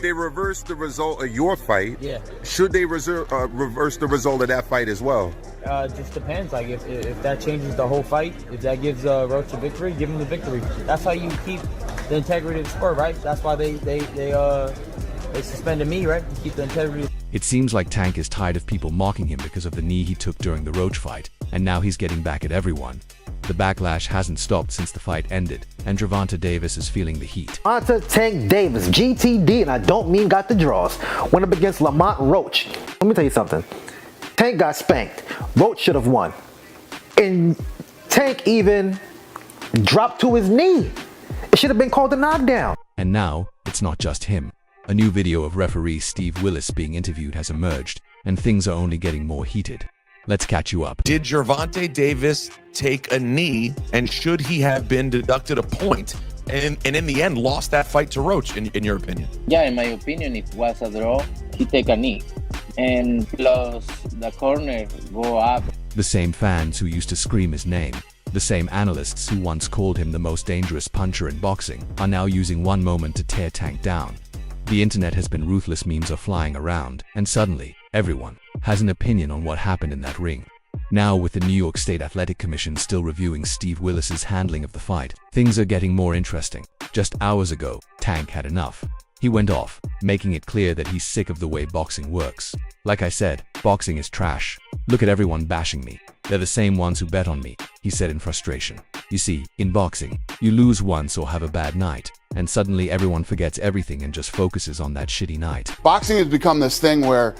they reversed the result of your fight. Yeah. Should they reverse the result of that fight as well? Just depends. Like if that changes the whole fight, if that gives Roach a victory, give him the victory. That's how you keep the integrity of the sport, right? That's why they suspended me, right? To keep the integrity. It seems like Tank is tired of people mocking him because of the knee he took during the Roach fight, and now he's getting back at everyone. The backlash hasn't stopped since the fight ended, and Gervonta Davis is feeling the heat. Gervonta Tank Davis, GTD, and I don't mean got the draws, went up against Lamont Roach. Let me tell you something. Tank got spanked. Roach should have won. And Tank even dropped to his knee. It should have been called a knockdown. And now, it's not just him. A new video of referee Steve Willis being interviewed has emerged, and things are only getting more heated. Let's catch you up. Did Gervonta Davis take a knee, and should he have been deducted a point, and in the end lost that fight to Roach, in your opinion? Yeah, in my opinion, if it was a draw, he take a knee. And plus the corner go up. The same fans who used to scream his name, the same analysts who once called him the most dangerous puncher in boxing, are now using one moment to tear Tank down. The internet has been ruthless, memes are flying around, and suddenly, everyone has an opinion on what happened in that ring. Now, with the New York State Athletic Commission still reviewing Steve Willis's handling of the fight, things are getting more interesting. Just hours ago, Tank had enough. He went off, making it clear that he's sick of the way boxing works. Like I said, boxing is trash. Look at everyone bashing me. They're the same ones who bet on me, he said in frustration. You see, in boxing, you lose once or have a bad night, and suddenly everyone forgets everything and just focuses on that shitty night. Boxing has become this thing where,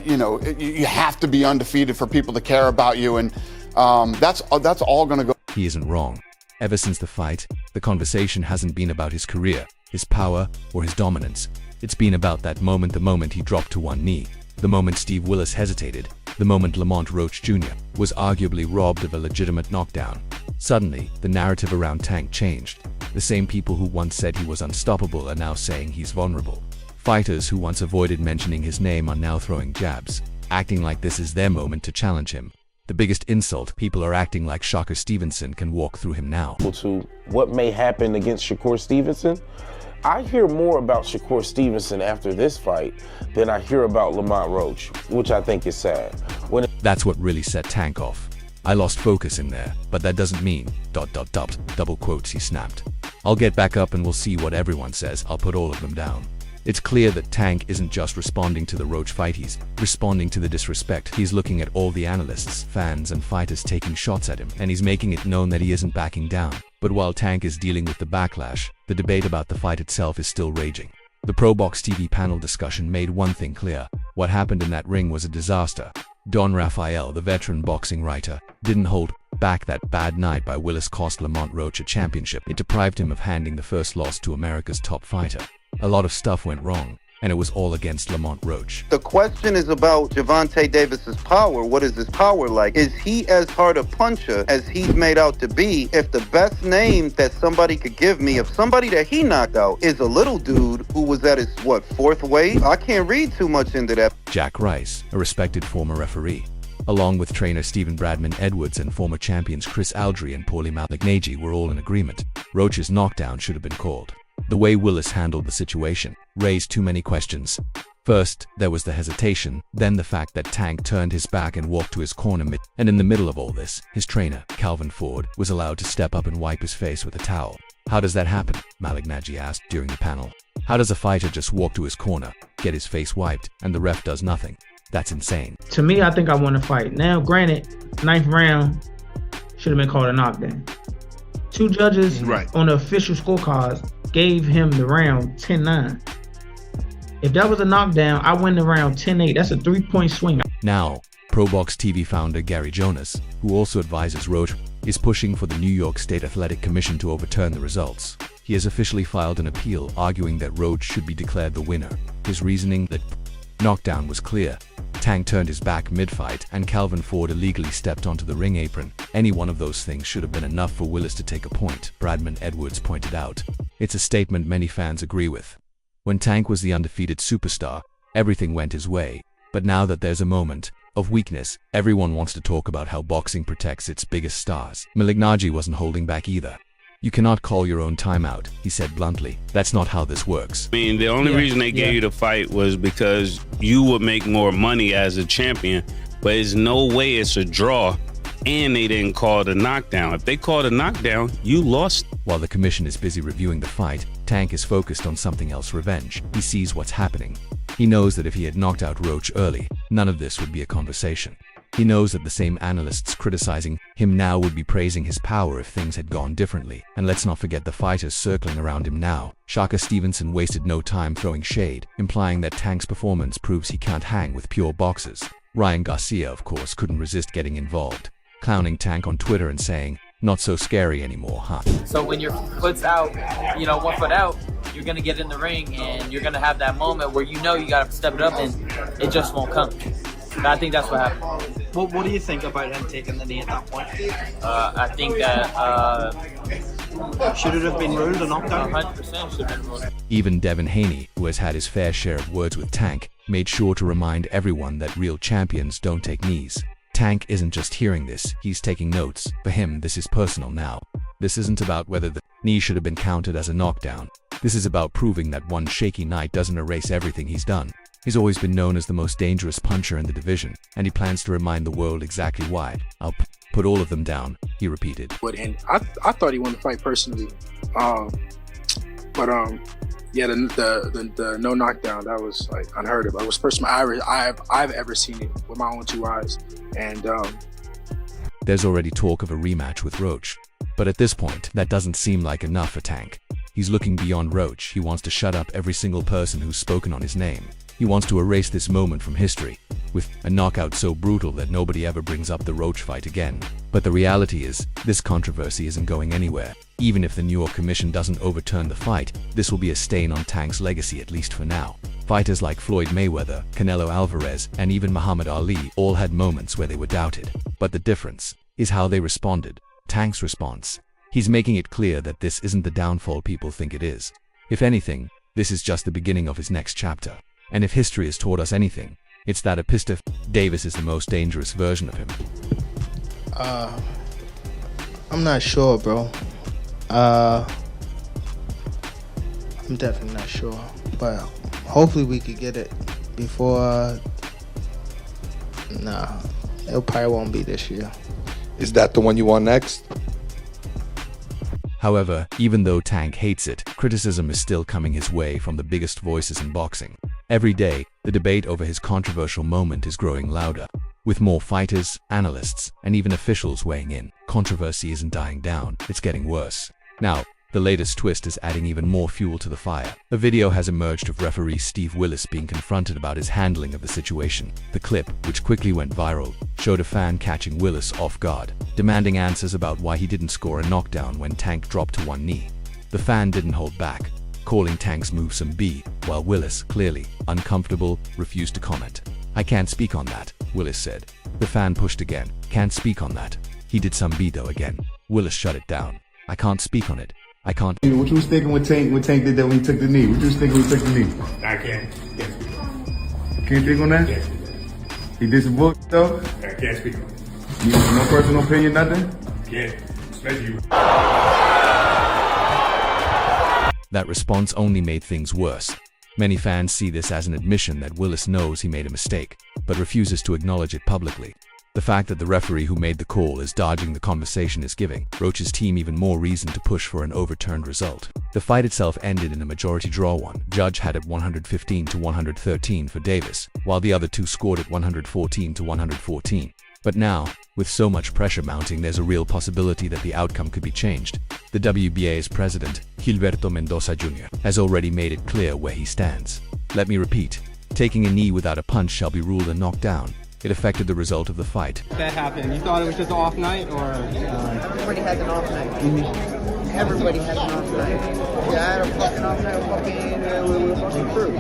you have to be undefeated for people to care about you, and that's all going to go. He isn't wrong. Ever since the fight, the conversation hasn't been about his career, his power, or his dominance. It's been about that moment, the moment he dropped to one knee, the moment Steve Willis hesitated, the moment Lamont Roach Jr. was arguably robbed of a legitimate knockdown. Suddenly, the narrative around Tank changed. The same people who once said he was unstoppable are now saying he's vulnerable. Fighters who once avoided mentioning his name are now throwing jabs, acting like this is their moment to challenge him. The biggest insult, people are acting like Shakur Stevenson can walk through him now. To what may happen against Shakur Stevenson, I hear more about Shakur Stevenson after this fight than I hear about Lamont Roach, which I think is sad. That's what really set Tank off. I lost focus in there, but that doesn't mean ... double quotes he snapped. I'll get back up and we'll see what everyone says. I'll put all of them down. It's clear that Tank isn't just responding to the Roach fight, he's responding to the disrespect. He's looking at all the analysts, fans, and fighters taking shots at him, and he's making it known that he isn't backing down. But while Tank is dealing with the backlash, the debate about the fight itself is still raging. The ProBox TV panel discussion made one thing clear: what happened in that ring was a disaster. Don Rafael, the veteran boxing writer, didn't hold back. That bad night by Willis cost Lamont Roach a championship. It deprived him of handing the first loss to America's top fighter. A lot of stuff went wrong, and it was all against Lamont Roach. The question is about Gervonta Davis's power. What is his power like? Is he as hard a puncher as he's made out to be? If the best name that somebody could give me of somebody that he knocked out is a little dude who was at his, fourth weight? I can't read too much into that. Jack Rice, a respected former referee, along with trainer Stephen Bradman Edwards and former champions Chris Aldry and Paulie Malignaggi, were all in agreement. Roach's knockdown should have been called. The way Willis handled the situation raised too many questions. First, there was the hesitation, then the fact that Tank turned his back and walked to his corner and in the middle of all this, his trainer, Calvin Ford, was allowed to step up and wipe his face with a towel. How does that happen? Malignaggi asked during the panel. How does a fighter just walk to his corner, get his face wiped, and the ref does nothing? That's insane. To me, I think I won the fight. Now, granted, 9th round should have been called a knockdown. Two judges on the official scorecards gave him the round 10-9. If that was a knockdown, I win the round 10-8. That's a 3-point swing. Now, ProBox TV founder Gary Jonas, who also advises Roach, is pushing for the New York State Athletic Commission to overturn the results. He has officially filed an appeal arguing that Roach should be declared the winner. His reasoning: that knockdown was clear. Tank turned his back mid-fight and Calvin Ford illegally stepped onto the ring apron. Any one of those things should have been enough for Willis to take a point, Bradman Edwards pointed out. It's a statement many fans agree with. When Tank was the undefeated superstar, everything went his way. But now that there's a moment of weakness, everyone wants to talk about how boxing protects its biggest stars. Malignaggi wasn't holding back either. You cannot call your own timeout, he said bluntly. That's not how this works. I mean, the only reason they gave you the fight was because you would make more money as a champion, but there's no way it's a draw, and they didn't call the knockdown. If they called a knockdown, you lost. While the commission is busy reviewing the fight, Tank is focused on something else: revenge. He sees what's happening. He knows that if he had knocked out Roach early, none of this would be a conversation. He knows that the same analysts criticizing him now would be praising his power if things had gone differently. And let's not forget the fighters circling around him now. Shaka Stevenson wasted no time throwing shade, implying that Tank's performance proves he can't hang with pure boxers. Ryan Garcia, of course, couldn't resist getting involved, clowning Tank on Twitter and saying, "Not so scary anymore, huh?" So when your foot's out, 1 foot out, you're gonna get in the ring and you're gonna have that moment where you gotta step it up and it just won't come. I think that's what happened. What do you think about him taking the knee at that point? I think that should it have been ruled a knockdown? 100% should have been ruled. Even Devin Haney, who has had his fair share of words with Tank, made sure to remind everyone that real champions don't take knees. Tank isn't just hearing this, he's taking notes. For him, this is personal now. This isn't about whether the knee should have been counted as a knockdown. This is about proving that one shaky night doesn't erase everything he's done. He's always been known as the most dangerous puncher in the division, and he plans to remind the world exactly why. "I'll put all of them down," he repeated. And I thought he won the fight personally. The no knockdown, that was like unheard of. It was the first time I've ever seen it with my own 2 eyes. And there's already talk of a rematch with Roach. But at this point, that doesn't seem like enough for Tank. He's looking beyond Roach. He wants to shut up every single person who's spoken on his name. He wants to erase this moment from history, with a knockout so brutal that nobody ever brings up the Roach fight again. But the reality is, this controversy isn't going anywhere. Even if the New York Commission doesn't overturn the fight, this will be a stain on Tank's legacy, at least for now. Fighters like Floyd Mayweather, Canelo Alvarez, and even Muhammad Ali all had moments where they were doubted. But the difference is how they responded. Tank's response. He's making it clear that this isn't the downfall people think it is. If anything, this is just the beginning of his next chapter. And if history has taught us anything, it's that Gervonta Davis is the most dangerous version of him. I'm not sure, bro. I'm definitely not sure. But hopefully we could get it before... Nah, it probably won't be this year. Is that the one you want next? However, even though Tank hates it, criticism is still coming his way from the biggest voices in boxing. Every day, the debate over his controversial moment is growing louder. With more fighters, analysts, and even officials weighing in, controversy isn't dying down, it's getting worse. Now, the latest twist is adding even more fuel to the fire. A video has emerged of referee Steve Willis being confronted about his handling of the situation. The clip, which quickly went viral, showed a fan catching Willis off guard, demanding answers about why he didn't score a knockdown when Tank dropped to one knee. The fan didn't hold back, calling Tank's move some B, while Willis, clearly uncomfortable, refused to comment. "I can't speak on that," Willis said. The fan pushed again. "Can't speak on that." He did some B though again. Willis shut it down. "I can't speak on it. I can't." What you was thinking when Tank did that when he took the knee? What you was thinking when he took the knee? I can't speak on it. Can't think on that? Can't speak on it. He did some bullshit though? I can't speak on it. You no personal opinion, nothing? Can't. Especially you. That response only made things worse. Many fans see this as an admission that Willis knows he made a mistake, but refuses to acknowledge it publicly. The fact that the referee who made the call is dodging the conversation is giving Roach's team even more reason to push for an overturned result. The fight itself ended in a majority draw. One judge had it 115 to 113 for Davis, while the other two scored it 114 to 114. But now, with so much pressure mounting, there's a real possibility that the outcome could be changed. The WBA's president, Gilberto Mendoza Jr., has already made it clear where he stands. Let me repeat, taking a knee without a punch shall be ruled a knockdown. It affected the result of the fight. That happened. You thought it was just an off night, or? Everybody has an off night. Everybody has an off night. Yeah, I had a fucking off night with fucking crew.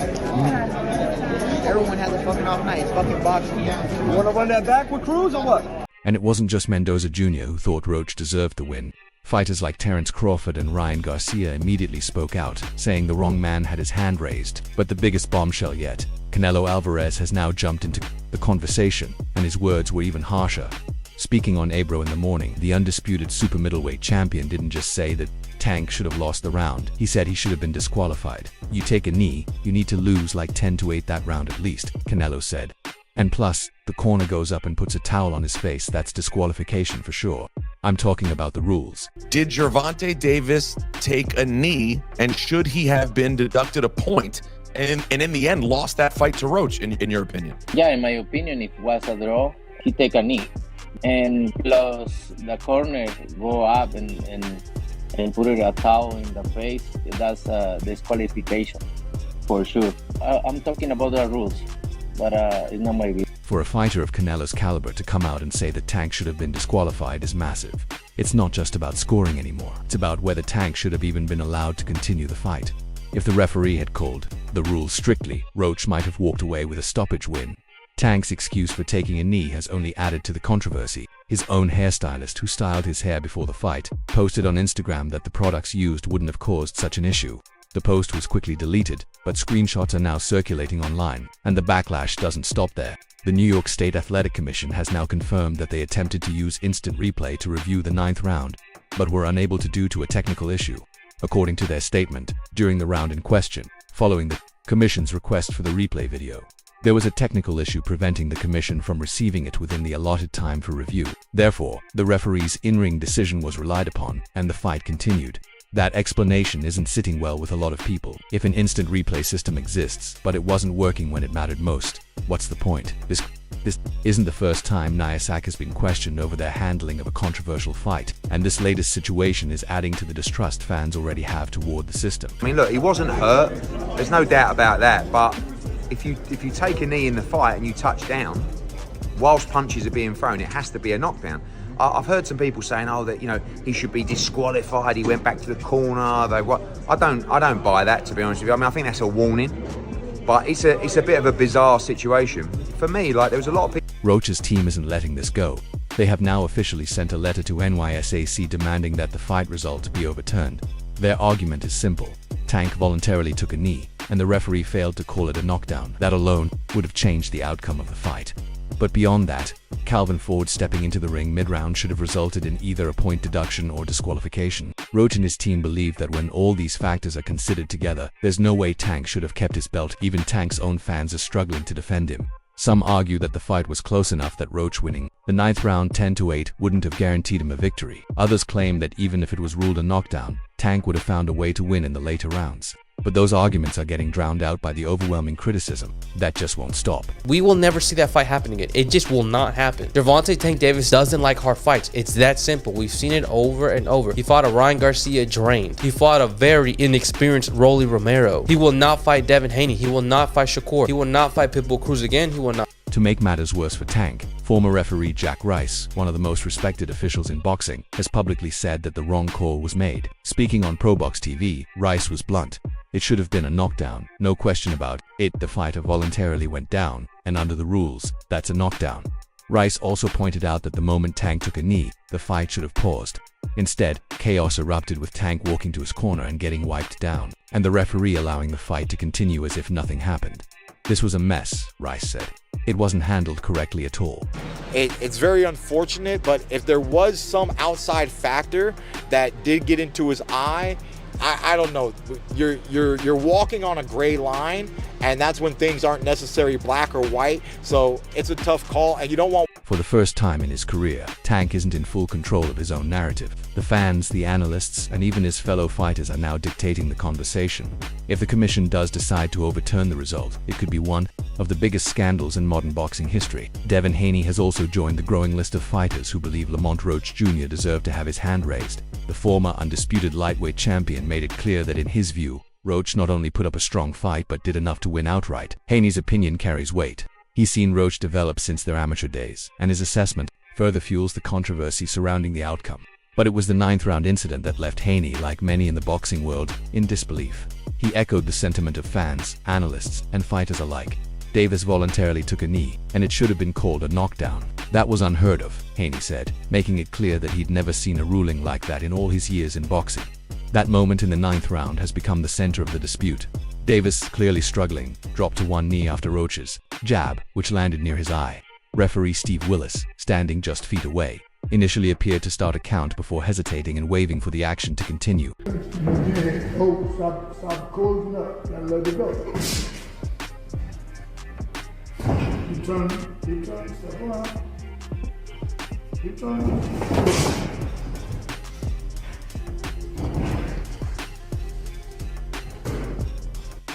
Everyone has a fucking off night. It's fucking boxing. You want to run that back with Cruz or what? And it wasn't just Mendoza Jr. who thought Roach deserved the win. Fighters like Terence Crawford and Ryan Garcia immediately spoke out, saying the wrong man had his hand raised. But the biggest bombshell yet, Canelo Alvarez has now jumped into the conversation, and his words were even harsher. Speaking on Abro in the morning, the undisputed super middleweight champion didn't just say that Tank should have lost the round. He said he should have been disqualified. You take a knee, you need to lose like 10-8 that round at least, Canelo said. And plus, the corner goes up and puts a towel on his face, that's disqualification for sure. I'm talking about the rules. Did Gervonta Davis take a knee, and should he have been deducted a point and in the end lost that fight to Roach, in your opinion? Yeah, in my opinion, if it was a draw, he take a knee. And plus the corner go up and put it a towel in the face, that's a disqualification for sure. I'm talking about the rules, but it's not my view. For a fighter of Canelo's caliber to come out and say that Tank should have been disqualified is massive. It's not just about scoring anymore. It's about whether Tank should have even been allowed to continue the fight. If the referee had called the rules strictly, Roach might have walked away with a stoppage win. Tank's excuse for taking a knee has only added to the controversy. His own hairstylist, who styled his hair before the fight, posted on Instagram that the products used wouldn't have caused such an issue. The post was quickly deleted, but screenshots are now circulating online, and the backlash doesn't stop there. The New York State Athletic Commission has now confirmed that they attempted to use instant replay to review the 9th round, but were unable to due to a technical issue. According to their statement, during the round in question, following the Commission's request for the replay video, there was a technical issue preventing the Commission from receiving it within the allotted time for review. Therefore, the referee's in-ring decision was relied upon, and the fight continued. That explanation isn't sitting well with a lot of people. If an instant replay system exists, but it wasn't working when it mattered most, what's the point? This isn't the first time Nyasak has been questioned over their handling of a controversial fight, and this latest situation is adding to the distrust fans already have toward the system. I mean, look, he wasn't hurt. There's no doubt about that, but if you take a knee in the fight and you touch down, whilst punches are being thrown, it has to be a knockdown. I've heard some people saying, oh, that he should be disqualified. He went back to the corner. I don't buy that, to be honest with you. I mean, I think that's a warning, but it's a bit of a bizarre situation for me. Like, there was a lot of people. Roach's team isn't letting this go. They have now officially sent a letter to NYSAC demanding that the fight result be overturned. Their argument is simple. Tank voluntarily took a knee, and the referee failed to call it a knockdown. That alone would have changed the outcome of the fight. But beyond that, Calvin Ford stepping into the ring mid-round should have resulted in either a point deduction or disqualification. Roach and his team believe that when all these factors are considered together, there's no way Tank should have kept his belt. Even Tank's own fans are struggling to defend him. Some argue that the fight was close enough that Roach winning the 9th round 10-8 wouldn't have guaranteed him a victory. Others claim that even if it was ruled a knockdown, Tank would have found a way to win in the later rounds. But those arguments are getting drowned out by the overwhelming criticism. That just won't stop. We will never see that fight happen again. It just will not happen. Gervonta Tank Davis doesn't like hard fights. It's that simple. We've seen it over and over. He fought a Ryan Garcia drained. He fought a very inexperienced Rolly Romero. He will not fight Devin Haney. He will not fight Shakur. He will not fight Pitbull Cruz again. He will not. To make matters worse for Tank, former referee Jack Rice, one of the most respected officials in boxing, has publicly said that the wrong call was made. Speaking on ProBox TV, Rice was blunt. It should have been a knockdown, no question about it. The fighter voluntarily went down, and under the rules, that's a knockdown. Rice also pointed out that the moment Tank took a knee, the fight should have paused. Instead, chaos erupted with Tank walking to his corner and getting wiped down, and the referee allowing the fight to continue as if nothing happened. This was a mess, Rice said. It wasn't handled correctly at all. It's very unfortunate, but if there was some outside factor that did get into his eye, I don't know. You're walking on a gray line, and that's when things aren't necessarily black or white. So it's a tough call, and you don't want. For the first time in his career, Tank isn't in full control of his own narrative. The fans, the analysts, and even his fellow fighters are now dictating the conversation. If the commission does decide to overturn the result, it could be one of the biggest scandals in modern boxing history. Devin Haney has also joined the growing list of fighters who believe Lamont Roach Jr. deserved to have his hand raised. The former undisputed lightweight champion made it clear that in his view, Roach not only put up a strong fight but did enough to win outright. Haney's opinion carries weight. He's seen Roach develop since their amateur days, and his assessment further fuels the controversy surrounding the outcome. But it was the 9th round incident that left Haney, like many in the boxing world, in disbelief. He echoed the sentiment of fans, analysts, and fighters alike. Davis voluntarily took a knee, and it should have been called a knockdown. That was unheard of, Haney said, making it clear that he'd never seen a ruling like that in all his years in boxing. That moment in the 9th round has become the center of the dispute. Davis, clearly struggling, dropped to one knee after Roach's jab, which landed near his eye. Referee Steve Willis, standing just feet away, initially appeared to start a count before hesitating and waving for the action to continue. Stop closing up. Gotta let it go. Keep turning, step around. Keep turning.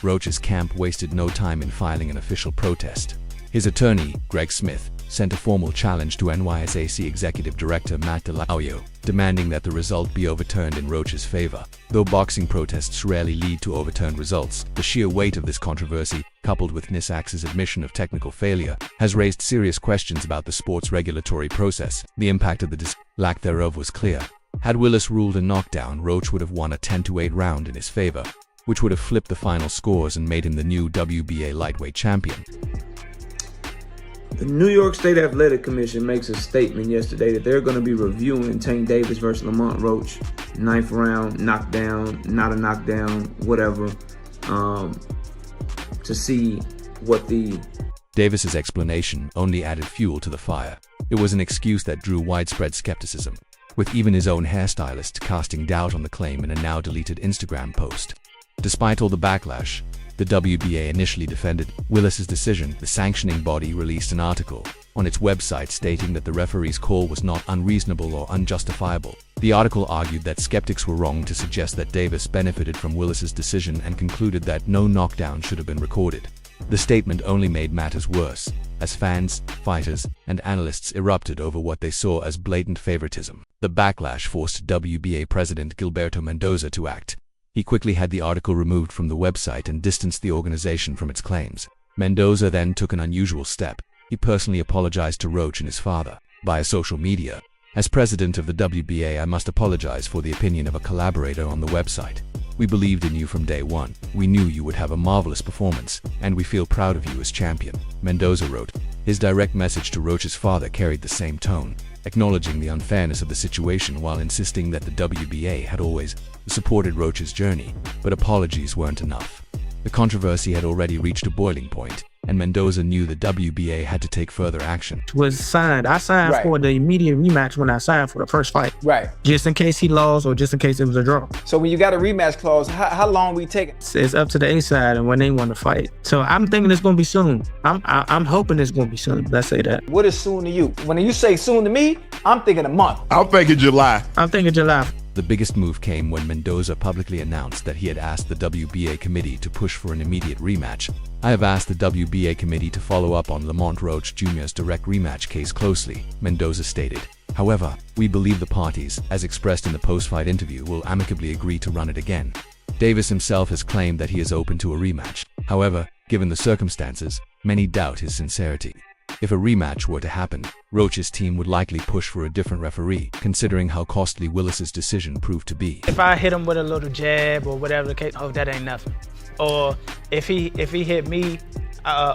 Roach's camp wasted no time in filing an official protest. His attorney, Greg Smith, sent a formal challenge to NYSAC Executive Director Matt DeLaio, demanding that the result be overturned in Roach's favor. Though boxing protests rarely lead to overturned results, the sheer weight of this controversy, coupled with NYSAC's admission of technical failure, has raised serious questions about the sport's regulatory process. The impact of the lack thereof was clear. Had Willis ruled a knockdown, Roach would have won a 10-8 round in his favor, which would have flipped the final scores and made him the new WBA lightweight champion. The New York State Athletic Commission makes a statement yesterday that they're going to be reviewing Tank Davis versus Lamont Roach, 9th round, knockdown, not a knockdown, whatever, to see what the... Davis's explanation only added fuel to the fire. It was an excuse that drew widespread skepticism, with even his own hairstylist casting doubt on the claim in a now-deleted Instagram post. Despite all the backlash, the WBA initially defended Willis's decision. The sanctioning body released an article on its website stating that the referee's call was not unreasonable or unjustifiable. The article argued that skeptics were wrong to suggest that Davis benefited from Willis's decision and concluded that no knockdown should have been recorded. The statement only made matters worse, as fans, fighters, and analysts erupted over what they saw as blatant favoritism. The backlash forced WBA President Gilberto Mendoza to act. He quickly had the article removed from the website and distanced the organization from its claims. Mendoza then took an unusual step. He personally apologized to Roach and his father via social media. As president of the WBA, I must apologize for the opinion of a collaborator on the website. We believed in you from day one. We knew you would have a marvelous performance, and we feel proud of you as champion, Mendoza wrote. His direct message to Roach's father carried the same tone, acknowledging the unfairness of the situation while insisting that the WBA had always supported Roach's journey, but apologies weren't enough. The controversy had already reached a boiling point, and Mendoza knew the WBA had to take further action. Was signed. I signed for the immediate rematch when I signed for the first fight. Right. Just in case he lost or just in case it was a draw. So when you got a rematch clause, how long we take it? It's up to the A side and when they want to fight. So I'm thinking it's going to be soon. I'm hoping it's going to be soon. Let's say that. What is soon to you? When you say soon to me, I'm thinking a month. I'm thinking July. I'm thinking July. The biggest move came when Mendoza publicly announced that he had asked the WBA committee to push for an immediate rematch. I have asked the WBA committee to follow up on Lamont Roach Jr.'s direct rematch case closely, Mendoza stated. However, we believe the parties, as expressed in the post-fight interview, will amicably agree to run it again. Davis himself has claimed that he is open to a rematch. However, given the circumstances, many doubt his sincerity. If a rematch were to happen, Roach's team would likely push for a different referee, considering how costly Willis's decision proved to be. If I hit him with a little jab or whatever the case, oh, that ain't nothing. Or if he hit me,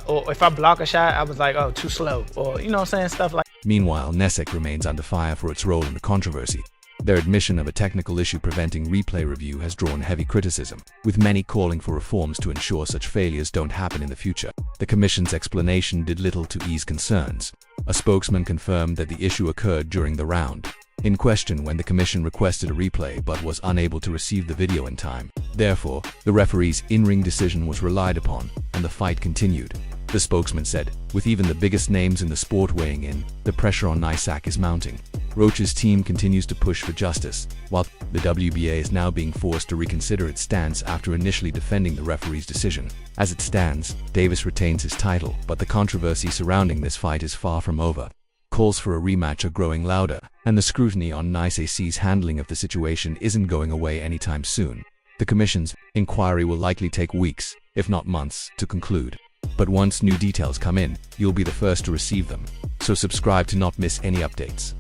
or if I block a shot, I was like, oh, too slow. Or, you know what I'm saying, stuff like that. Meanwhile, NYSAC remains under fire for its role in the controversy. Their admission of a technical issue preventing replay review has drawn heavy criticism, with many calling for reforms to ensure such failures don't happen in the future. The Commission's explanation did little to ease concerns. A spokesman confirmed that the issue occurred during the round in question when the Commission requested a replay but was unable to receive the video in time. Therefore, the referee's in-ring decision was relied upon, and the fight continued. The spokesman said, with even the biggest names in the sport weighing in, the pressure on NYSAC is mounting. Roach's team continues to push for justice, while the WBA is now being forced to reconsider its stance after initially defending the referee's decision. As it stands, Davis retains his title, but the controversy surrounding this fight is far from over. Calls for a rematch are growing louder, and the scrutiny on NYSAC's handling of the situation isn't going away anytime soon. The Commission's inquiry will likely take weeks, if not months, to conclude. But once new details come in, you'll be the first to receive them. So subscribe to not miss any updates.